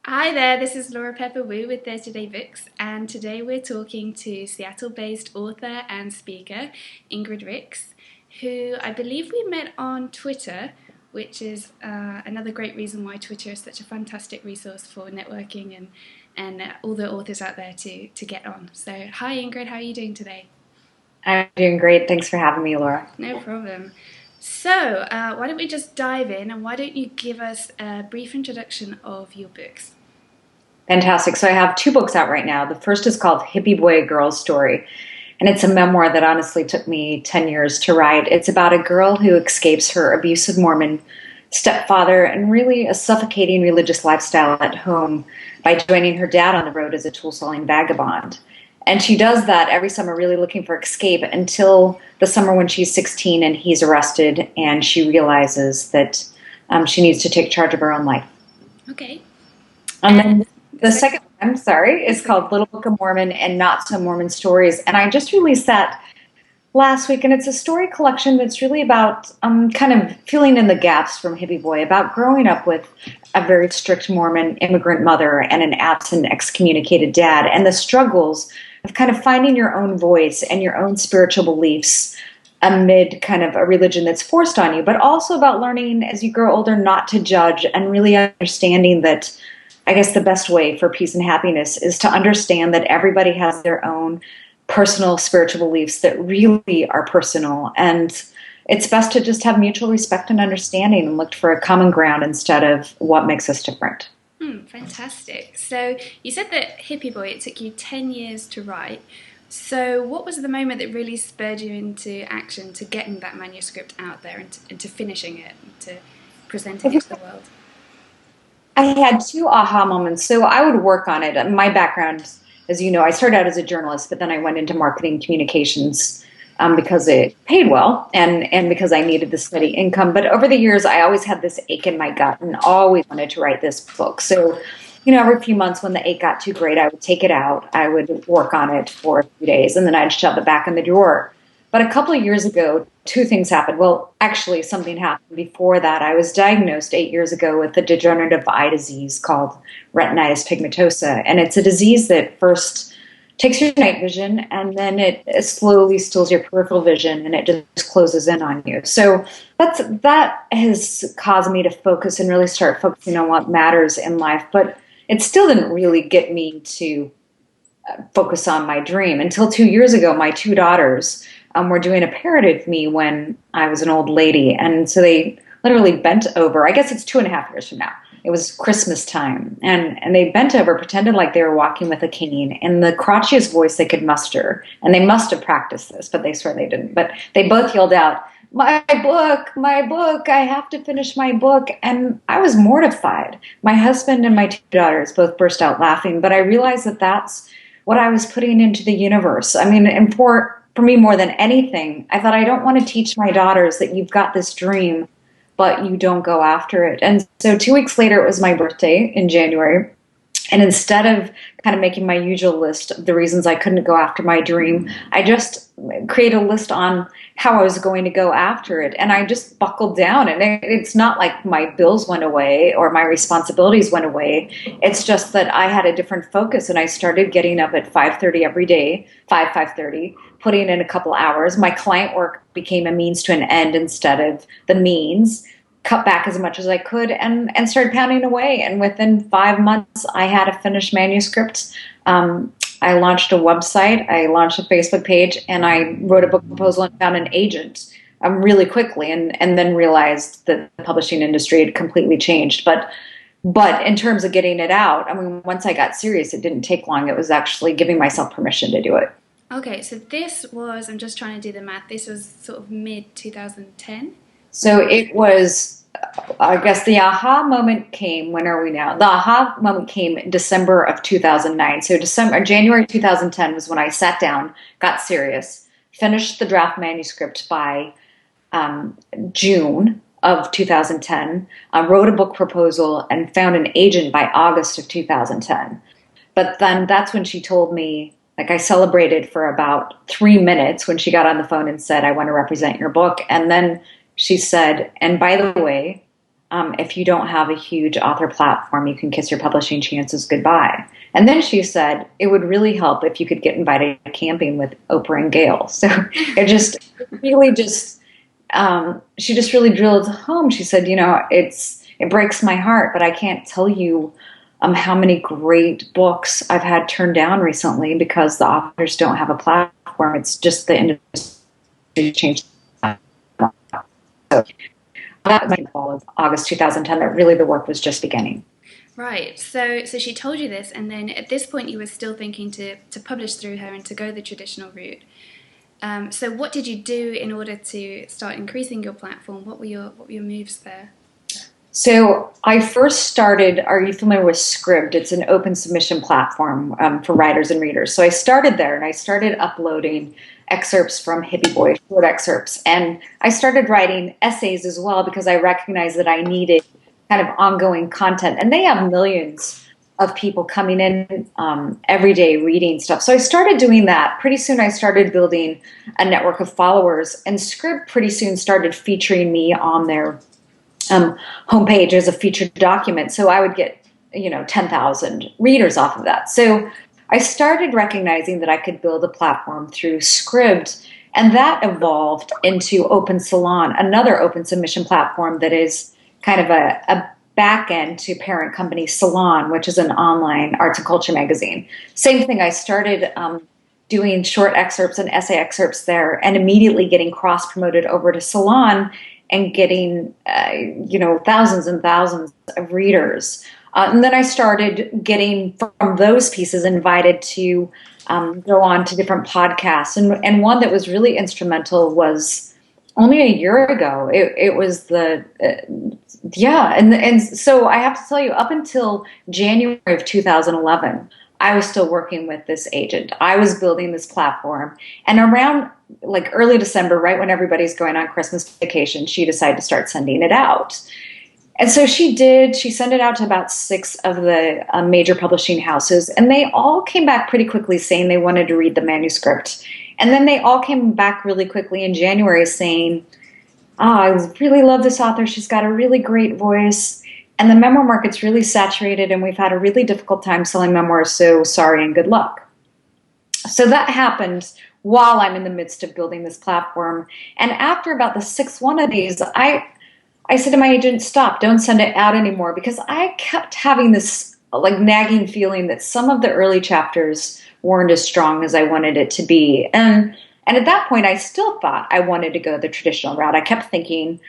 Hi there, this is Laura Pepper Wu with Thursday Day Books, and today we're talking to Seattle-based author and speaker Ingrid Ricks, who I believe we met on Twitter, which is another great reason why Twitter is such a fantastic resource for networking and all the authors out there to get on. So, hi Ingrid, how are you doing today? I'm doing great. Thanks for having me, Laura. No problem. So, why don't we just dive in, and why don't you give us a brief introduction of your books? Fantastic. So I have two books out right now. The first is called Hippie Boy, a Girl's Story, and it's a memoir that honestly took me 10 years to write. It's about a girl who escapes her abusive Mormon stepfather and really a suffocating religious lifestyle at home by joining her dad on the road as a tool-selling vagabond. And she does that every summer, really looking for escape until the summer when she's 16 and he's arrested, and she realizes that she needs to take charge of her own life. Okay. And And then the so, second one, sorry, is that's okay. called Little Book of Mormon and Not So Mormon Stories. And I just released that last week. And it's a story collection that's really about kind of filling in the gaps from Hippie Boy, about growing up with a very strict Mormon immigrant mother and an absent excommunicated dad, and the struggles of kind of finding your own voice and your own spiritual beliefs amid kind of a religion that's forced on you, but also about learning as you grow older not to judge and really understanding that I guess the best way for peace and happiness is to understand that everybody has their own personal spiritual beliefs that really are personal. And it's best to just have mutual respect and understanding and look for a common ground instead of what makes us different. Fantastic. So you said that Hippie Boy, it took you 10 years to write. So what was the moment that really spurred you into action to getting that manuscript out there and to finishing it and to presenting it to the world? I had two aha moments. So I would work on it. My background, as you know, I started out as a journalist, but then I went into marketing communications because it paid well and because I needed the steady income. But over the years, I always had this ache in my gut and always wanted to write this book. So, every few months when the ache got too great, I would take it out. I would work on it for a few days and then I'd shove it back in the drawer. But a couple of years ago, two things happened. Well, actually, something happened before that. I was diagnosed 8 years ago with a degenerative eye disease called retinitis pigmentosa. And it's a disease that first takes your night vision and then it slowly steals your peripheral vision and it just closes in on you. So that has caused me to focus and really start focusing on what matters in life. But it still didn't really get me to focus on my dream until 2 years ago. My two daughters were doing a parody of me when I was an old lady, and so they literally bent over. I guess it's 2.5 years from now. It was Christmas time, and they bent over, pretended like they were walking with a cane, in the crotchiest voice they could muster. And they must have practiced this, but they swear they didn't. But they both yelled out, my book, I have to finish my book. And I was mortified. My husband and my two daughters both burst out laughing, but I realized that that's what I was putting into the universe. I mean, and for me more than anything, I thought I don't want to teach my daughters that you've got this dream, but you don't go after it. And so 2 weeks later, it was my birthday in January. And instead of kind of making my usual list of the reasons I couldn't go after my dream, I just created a list on how I was going to go after it. And I just buckled down. And it's not like my bills went away or my responsibilities went away. It's just that I had a different focus and I started getting up at 5:30 every day, 5:30, putting in a couple hours. My client work became a means to an end instead of the means, cut back as much as I could and started pounding away. And within 5 months, I had a finished manuscript. I launched a website, I launched a Facebook page, and I wrote a book proposal and found an agent really quickly, and then realized that the publishing industry had completely changed. But in terms of getting it out, I mean, once I got serious, it didn't take long. It was actually giving myself permission to do it. Okay, so this was, I'm just trying to do the math, this was sort of mid 2010. So it was, I guess the aha moment came, when are we now? The aha moment came in December of 2009. So January 2010 was when I sat down, got serious, finished the draft manuscript by June of 2010, wrote a book proposal and found an agent by August of 2010. But then that's when she told me, like, I celebrated for about 3 minutes when she got on the phone and said, I want to represent your book. And then she said, and by the way, if you don't have a huge author platform, you can kiss your publishing chances goodbye. And then she said, it would really help if you could get invited camping with Oprah and Gail. So it just really just, she just really drilled home. She said, it breaks my heart, but I can't tell you how many great books I've had turned down recently because the authors don't have a platform. It's just the industry changed. So that was in the fall of August 2010 that really the work was just beginning. Right. So she told you this, and then at this point you were still thinking to publish through her and to go the traditional route. So what did you do in order to start increasing your platform? What were your moves there? So I first started, are you familiar with Scribd? It's an open submission platform for writers and readers. So I started there, and I started uploading excerpts from Hippie Boy, short excerpts. And I started writing essays as well because I recognized that I needed kind of ongoing content. And they have millions of people coming in every day reading stuff. So I started doing that. Pretty soon I started building a network of followers. And Scribd pretty soon started featuring me on their homepage as a featured document. So I would get, 10,000 readers off of that. So I started recognizing that I could build a platform through Scribd, and that evolved into Open Salon, another open submission platform that is kind of a back end to parent company Salon, which is an online arts and culture magazine. Same thing, I started doing short excerpts and essay excerpts there and immediately getting cross-promoted over to Salon and getting, thousands and thousands of readers. And then I started getting from those pieces invited to go on to different podcasts. And one that was really instrumental was only a year ago. It was and so I have to tell you, up until January of 2011, I was still working with this agent. I was building this platform. And around like early December, right when everybody's going on Christmas vacation, she decided to start sending it out. And so she did. She sent it out to about 6 of the major publishing houses. And they all came back pretty quickly saying they wanted to read the manuscript. And then they all came back really quickly in January saying, I really love this author. She's got a really great voice. And the memoir market's really saturated, and we've had a really difficult time selling memoirs, so sorry and good luck. So that happened while I'm in the midst of building this platform. And after about the 6th one of these, I said to my agent, stop, don't send it out anymore, because I kept having this like nagging feeling that some of the early chapters weren't as strong as I wanted it to be. And at that point, I still thought I wanted to go the traditional route. I kept thinking,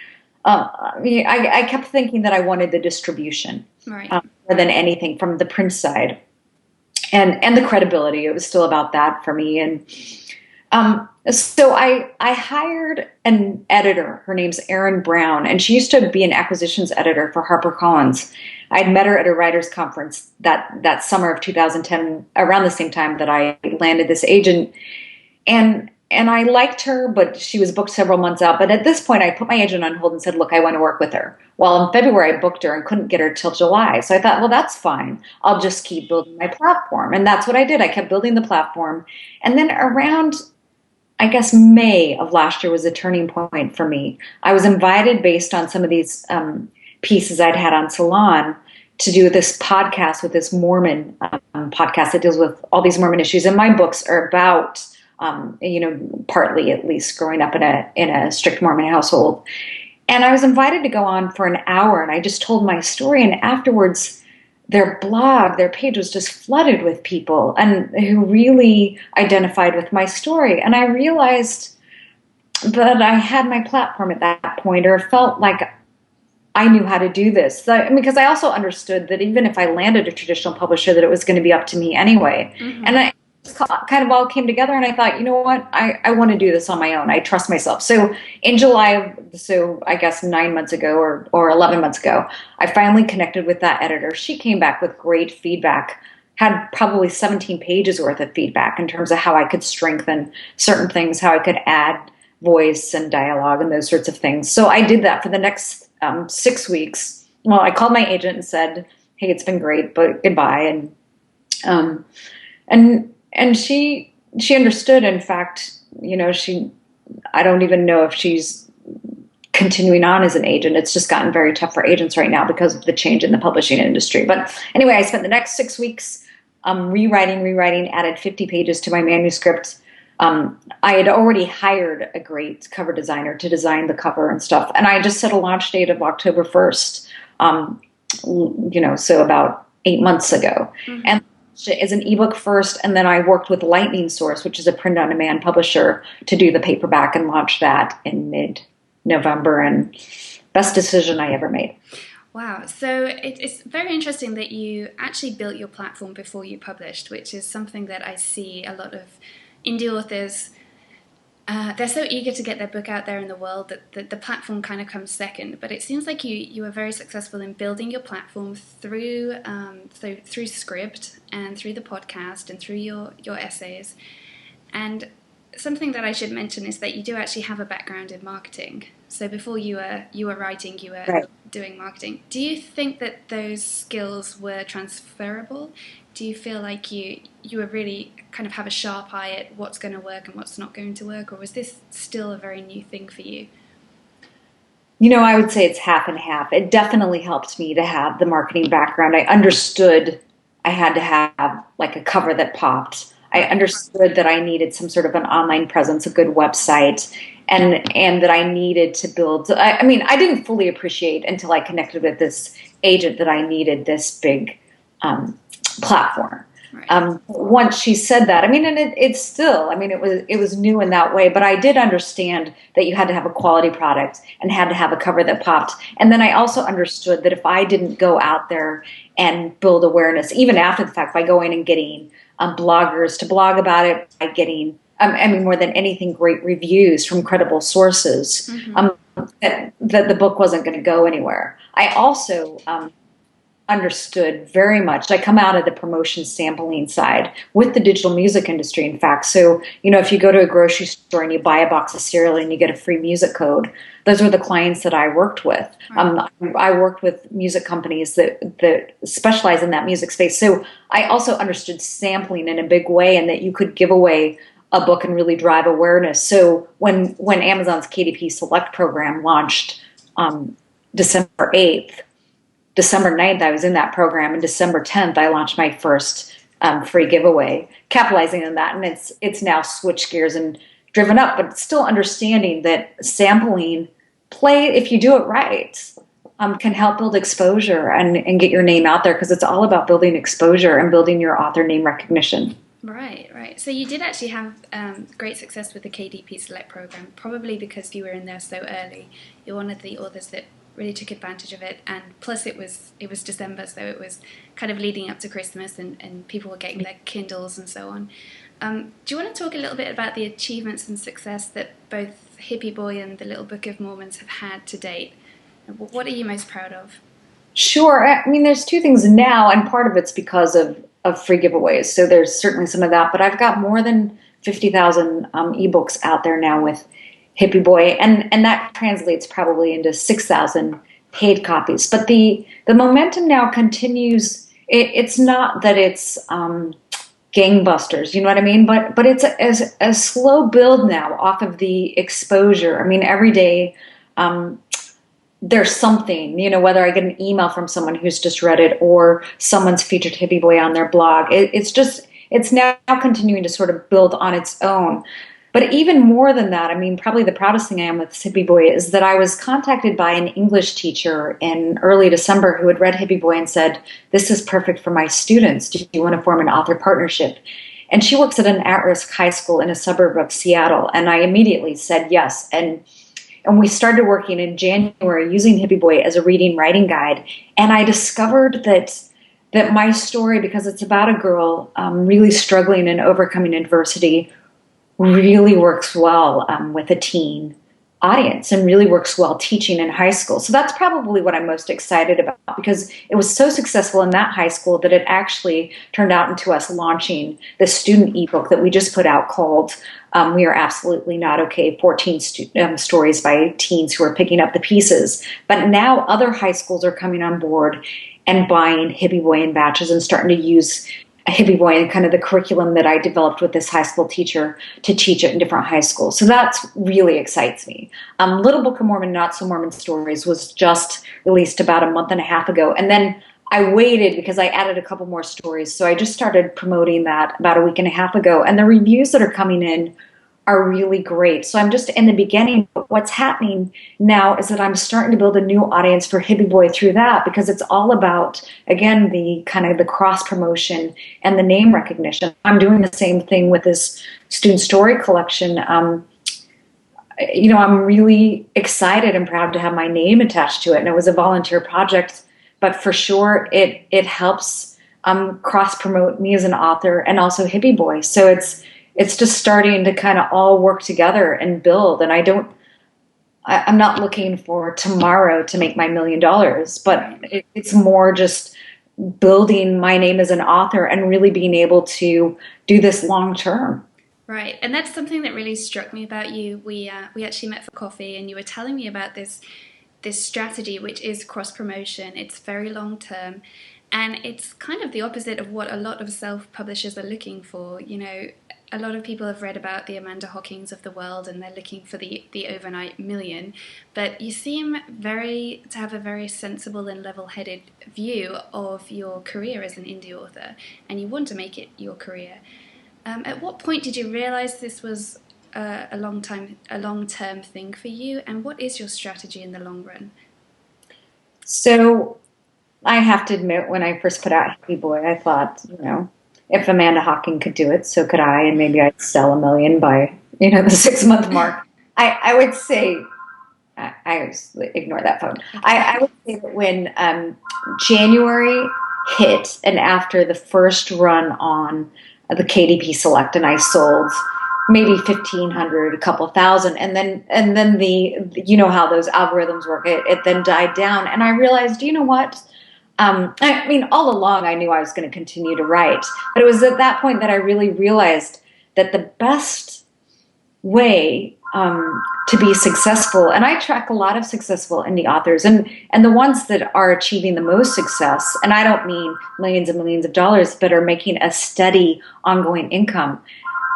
I kept thinking that I wanted the distribution right. More than anything from the print side, and the credibility. It was still about that for me. And so I hired an editor. Her name's Erin Brown, and she used to be an acquisitions editor for HarperCollins. I'd met her at a writers' conference that summer of 2010, around the same time that I landed this agent. And I liked her, but she was booked several months out. But at this point, I put my agent on hold and said, look, I want to work with her. Well, in February, I booked her and couldn't get her till July. So I thought, well, that's fine. I'll just keep building my platform. And that's what I did. I kept building the platform. And then around, I guess, May of last year was a turning point for me. I was invited, based on some of these pieces I'd had on Salon, to do this podcast with this Mormon podcast that deals with all these Mormon issues. And my books are about partly at least growing up in a strict Mormon household. And I was invited to go on for an hour, and I just told my story. And afterwards, their blog, their page was just flooded with people and who really identified with my story. And I realized that I had my platform at that point, or felt like I knew how to do this. Because I also understood that even if I landed a traditional publisher, that it was going to be up to me anyway. Mm-hmm. And I kind of all came together, and I thought, you know what, I want to do this on my own. I trust myself. So in July, I guess 9 months ago or 11 months ago, I finally connected with that editor. She came back with great feedback, had probably 17 pages worth of feedback in terms of how I could strengthen certain things, how I could add voice and dialogue and those sorts of things. So I did that for the next 6 weeks. Well, I called my agent and said, hey, it's been great, but goodbye. And she understood. In fact, I don't even know if she's continuing on as an agent. It's just gotten very tough for agents right now because of the change in the publishing industry. But anyway, I spent the next 6 weeks rewriting, added 50 pages to my manuscript. I had already hired a great cover designer to design the cover and stuff. And I just set a launch date of October 1st, so about 8 months ago. Mm-hmm. And as an ebook first, and then I worked with Lightning Source, which is a print-on-demand publisher, to do the paperback and launch that in mid-November, and best decision I ever made. Wow. So it's very interesting that you actually built your platform before you published, which is something that I see a lot of indie authors. They're so eager to get their book out there in the world that the platform kind of comes second. But it seems like you were very successful in building your platform through script and through the podcast and through your essays. And something that I should mention is that you do actually have a background in marketing. So before you were writing, you were right. doing marketing. Do you think that those skills were transferable? Do you feel like you were really kind of have a sharp eye at what's going to work and what's not going to work, or was this still a very new thing for you? I would say it's half and half. It definitely helped me to have the marketing background. I understood I had to have like a cover that popped. I understood that I needed some sort of an online presence, a good website, and that I needed to build. I didn't fully appreciate until I connected with this agent that I needed this big platform. Right. Once she said that, and it's still, it was new in that way, but I did understand that you had to have a quality product and had to have a cover that popped. And then I also understood that if I didn't go out there and build awareness, even after the fact, by going and getting bloggers to blog about it, by getting, more than anything, great reviews from credible sources, mm-hmm. that the book wasn't going to go anywhere. I also understood very much. I come out of the promotion sampling side with the digital music industry, in fact. So, if you go to a grocery store and you buy a box of cereal and you get a free music code, those were the clients that I worked with. Right. I worked with music companies that specialize in that music space. So I also understood sampling in a big way, and that you could give away a book and really drive awareness. So when Amazon's KDP Select program launched December 8th, December 9th, I was in that program, and December 10th, I launched my first free giveaway, capitalizing on that. And it's now switched gears and driven up, but still understanding that sampling if you do it right, can help build exposure and get your name out there, because it's all about building exposure and building your author name recognition. Right. So you did actually have great success with the KDP Select program, probably because you were in there so early. You're one of the authors that really took advantage of it, and plus it was December, so it was kind of leading up to Christmas, and people were getting their Kindles and so on. Do you want to talk a little bit about the achievements and success that both Hippie Boy and the Little Book of Mormons have had to date? What are you most proud of? Sure. There's two things now, and part of it's because of free giveaways, so there's certainly some of that, but I've got more than 50,000 ebooks out there now with Hippie Boy, and that translates probably into 6,000 paid copies. But the momentum now continues. It's not that it's gangbusters, you know what I mean? But it's a slow build now off of the exposure. Every day there's something, whether I get an email from someone who's just read it or someone's featured Hippie Boy on their blog. It's now continuing to sort of build on its own. But even more than that, probably the proudest thing I am with Hippie Boy is that I was contacted by an English teacher in early December who had read Hippie Boy and said, "This is perfect for my students. Do you want to form an author partnership?" And she works at an at-risk high school in a suburb of Seattle. And I immediately said yes. And we started working in January using Hippie Boy as a reading writing guide. And I discovered that my story, because it's about a girl really struggling and overcoming adversity, really works well with a teen audience and really works well teaching in high school. So that's probably what I'm most excited about, because it was so successful in that high school that it actually turned out into us launching the student ebook that we just put out called We Are Absolutely Not Okay, 14 stories by teens who are picking up the pieces. But now other high schools are coming on board and buying Hippie Boy in batches and starting to use a Hippie Boy and kind of the curriculum that I developed with this high school teacher to teach it in different high schools. So that's really excites me. Little Book of Mormon, Not So Mormon Stories was just released about a month and a half ago. And then I waited because I added a couple more stories. So I just started promoting that about a week and a half ago. And the reviews that are coming in are really great. So I'm just in the beginning. But what's happening now is that I'm starting to build a new audience for Hippie Boy through that, because it's all about, again, the kind of the cross promotion and the name recognition. I'm doing the same thing with this student story collection. I'm really excited and proud to have my name attached to it. And it was a volunteer project, but for sure it helps cross promote me as an author and also Hippie Boy. So it's just starting to kind of all work together and build. And I'm not looking for tomorrow to make my $1 million, but it's more just building my name as an author and really being able to do this long term. Right, and that's something that really struck me about you. We actually met for coffee, and you were telling me about this strategy, which is cross promotion. It's very long term, and it's kind of the opposite of what a lot of self publishers are looking for. A lot of people have read about the Amanda Hockings of the world, and they're looking for the overnight million. But you seem to have a very sensible and level-headed view of your career as an indie author, and you want to make it your career. At what point did you realize this was a long-term thing for you, and what is your strategy in the long run? So I have to admit, when I first put out Hippie Boy, I thought, if Amanda Hocking could do it, so could I, and maybe I'd sell 1 million by, the 6-month mark. I would say, I ignore that phone. I would say that when January hit, and after the first run on the KDP Select, and I sold maybe 1,500, a couple thousand, and then the how those algorithms work, it then died down, and I realized, what? All along I knew I was going to continue to write, but it was at that point that I really realized that the best way to be successful, and I track a lot of successful indie authors, and the ones that are achieving the most success, and I don't mean millions and millions of dollars, but are making a steady, ongoing income,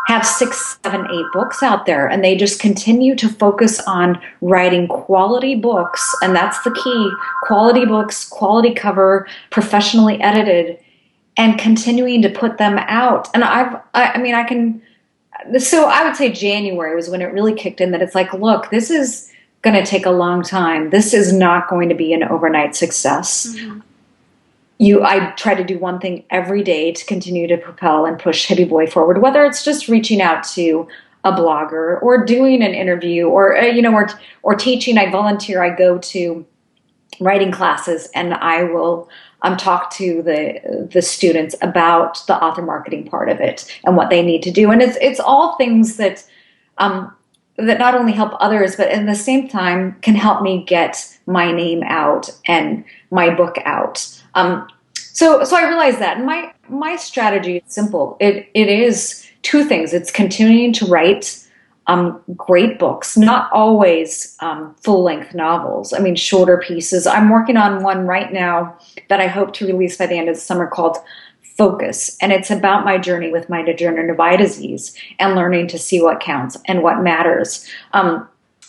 have 6, 7, 8 books out there, and they just continue to focus on writing quality books, and that's the key: quality books, quality cover, professionally edited, and continuing to put them out. And so I would say January was when it really kicked in, that it's like, look, this is going to take a long time. This is not going to be an overnight success. Mm-hmm. I try to do one thing every day to continue to propel and push Hippie Boy forward, whether it's just reaching out to a blogger or doing an interview or teaching. I volunteer. I go to writing classes, and I will talk to the students about the author marketing part of it and what they need to do. And it's all things that not only help others, but at the same time can help me get my name out and my book out. So I realized that, and my strategy is simple. It is 2 things. It's continuing to write great books, not always full-length novels. Shorter pieces. I'm working on one right now that I hope to release by the end of the summer called Focus, and it's about my journey with my degenerative eye disease and learning to see what counts and what matters. I'm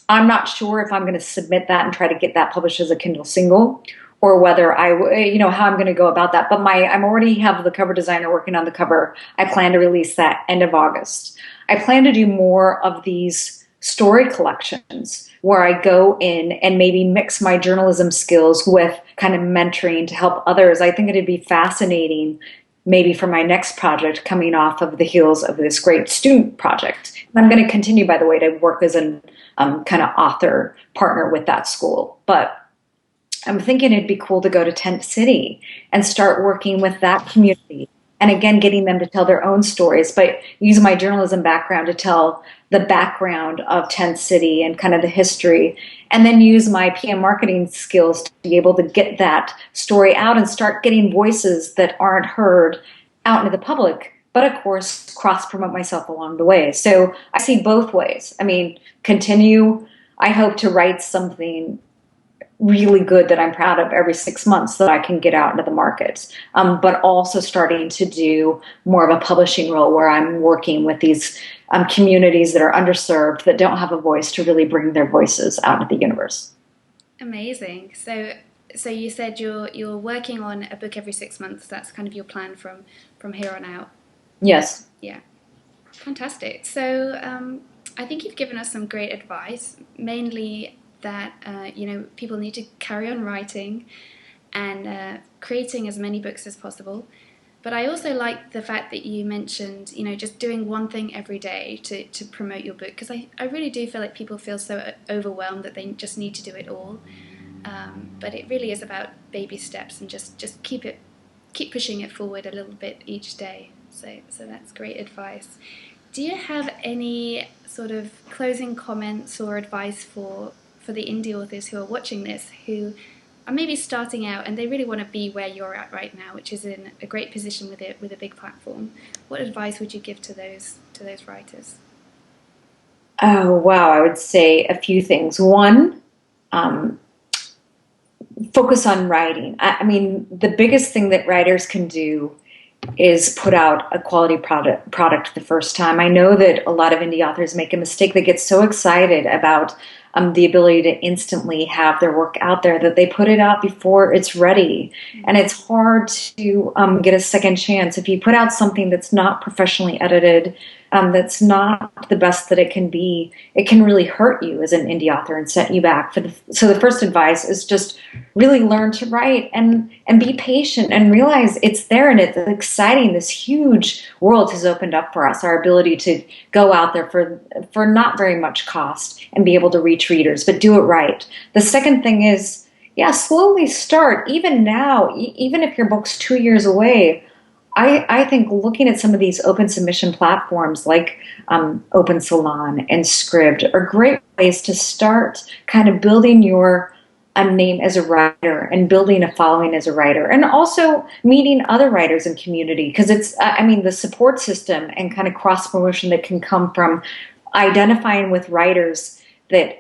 not sure if I'm going to submit that and try to get that published as a Kindle single, or whether how I'm going to go about that. But I'm already have the cover designer working on the cover. I plan to release that end of August. I plan to do more of these story collections where I go in and maybe mix my journalism skills with kind of mentoring to help others. I think it'd be fascinating, maybe for my next project, coming off of the heels of this great student project. And I'm going to continue, by the way, to work as an kind of author partner with that school. But I'm thinking it'd be cool to go to Tent City and start working with that community. And again, getting them to tell their own stories, but use my journalism background to tell the background of Tent City and kind of the history, and then use my PM marketing skills to be able to get that story out and start getting voices that aren't heard out into the public, but of course, cross-promote myself along the way. So I see both ways. Continue, I hope to write something really good that I'm proud of every 6 months that I can get out into the market. But also starting to do more of a publishing role where I'm working with these communities that are underserved, that don't have a voice, to really bring their voices out into the universe. Amazing. So you said you're working on a book every 6 months. That's kind of your plan from here on out. Yes. Yeah. Fantastic. So I think you've given us some great advice, mainly that people need to carry on writing and creating as many books as possible. But I also like the fact that you mentioned, just doing one thing every day to promote your book, because I really do feel like people feel so overwhelmed that they just need to do it all. But it really is about baby steps and just keep pushing it forward a little bit each day. So that's great advice. Do you have any sort of closing comments or advice for the indie authors who are watching this, who are maybe starting out and they really want to be where you're at right now, which is in a great position with a big platform? What advice would you give to those writers? Oh, wow. I would say a few things. One, focus on writing. I mean, the biggest thing that writers can do is put out a quality product the first time. I know that a lot of indie authors make a mistake. They get so excited about the ability to instantly have their work out there that they put it out before it's ready. And it's hard to get a second chance. If you put out something that's not professionally edited, that's not the best that it can be, it can really hurt you as an indie author and set you back. So the first advice is just really learn to write and be patient and realize it's there and it's exciting. This huge world has opened up for us, our ability to go out there for not very much cost and be able to reach readers, but do it right. The second thing is, slowly start. Even now, even if your book's 2 years away, I think looking at some of these open submission platforms like Open Salon and Scribd are great ways to start kind of building your name as a writer and building a following as a writer, and also meeting other writers in community, because it's, the support system and kind of cross promotion that can come from identifying with writers that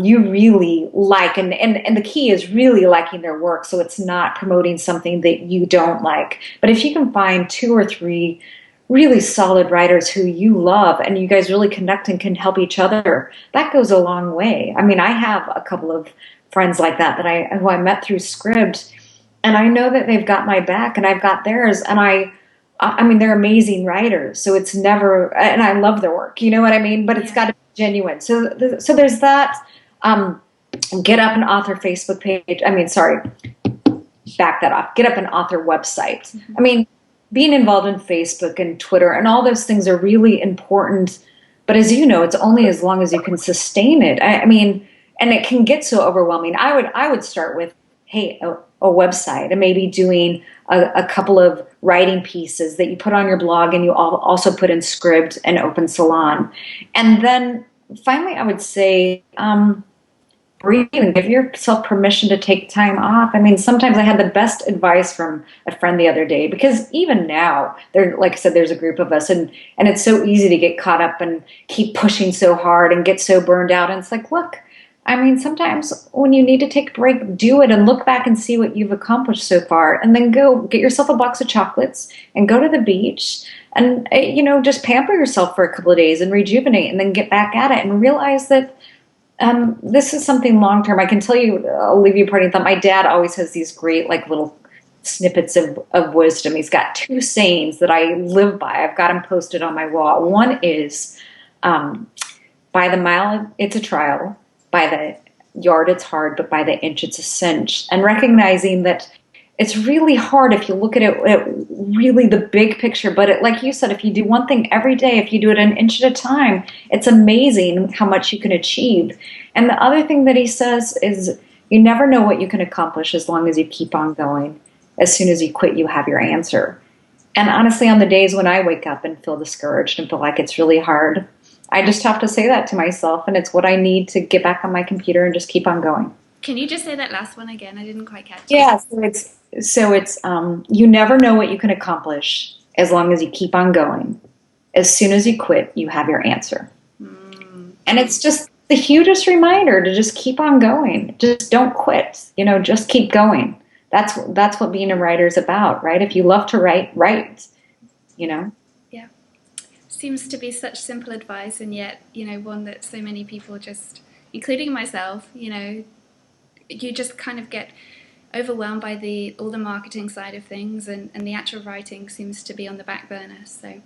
you really like, and the key is really liking their work, so it's not promoting something that you don't like. But if you can find 2 or 3 really solid writers who you love and you guys really connect and can help each other, that goes a long way. I mean, I have a couple of friends like that who I met through Scribd, and I know that they've got my back and I've got theirs, and I mean, they're amazing writers, so it's never, and I love their work, you know what I mean? But it's got to be genuine. So there's that. Get up an author Facebook page. Back that off. Get up an author website. Mm-hmm. I mean, being involved in Facebook and Twitter and all those things are really important. But as you know, it's only as long as you can sustain it. I mean, and it can get so overwhelming. I would start with, hey, a website, and maybe doing a couple of writing pieces that you put on your blog and you also put in Scribd and Open Salon. And then finally, I would say, breathe and give yourself permission to take time off. I mean, sometimes I had the best advice from a friend the other day, because even now, like I said, there's a group of us, and it's so easy to get caught up and keep pushing so hard and get so burned out. And it's like, look, I mean, sometimes when you need to take a break, do it and look back and see what you've accomplished so far, and then go get yourself a box of chocolates and go to the beach and, just pamper yourself for a couple of days and rejuvenate, and then get back at it and realize that this is something long-term. I can tell you, I'll leave you a parting thought. My dad always has these great, little snippets of wisdom. He's got 2 sayings that I live by. I've got them posted on my wall. One is, by the mile, it's a trial. By the yard, it's hard, but by the inch, it's a cinch. And recognizing that it's really hard if you look at it really the big picture. But like you said, if you do one thing every day, if you do it an inch at a time, it's amazing how much you can achieve. And the other thing that he says is, you never know what you can accomplish as long as you keep on going. As soon as you quit, you have your answer. And honestly, on the days when I wake up and feel discouraged and feel like it's really hard, I just have to say that to myself, and it's what I need to get back on my computer and just keep on going. Can you just say that last one again? I didn't quite catch it. Yeah, so it's you never know what you can accomplish as long as you keep on going. As soon as you quit, you have your answer. And it's just the hugest reminder to just keep on going. Just don't quit. Just keep going. That's what being a writer is about, right? If you love to write, write. Yeah. Seems to be such simple advice, and yet, one that so many people just, including myself, you just kind of get overwhelmed by all the marketing side of things, and the actual writing seems to be on the back burner. So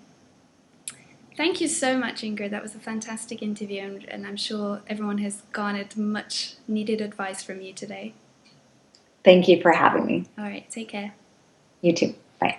thank you so much, Ingrid. That was a fantastic interview, and I'm sure everyone has garnered much needed advice from you today. Thank you for having me. All right, take care. You too. Bye.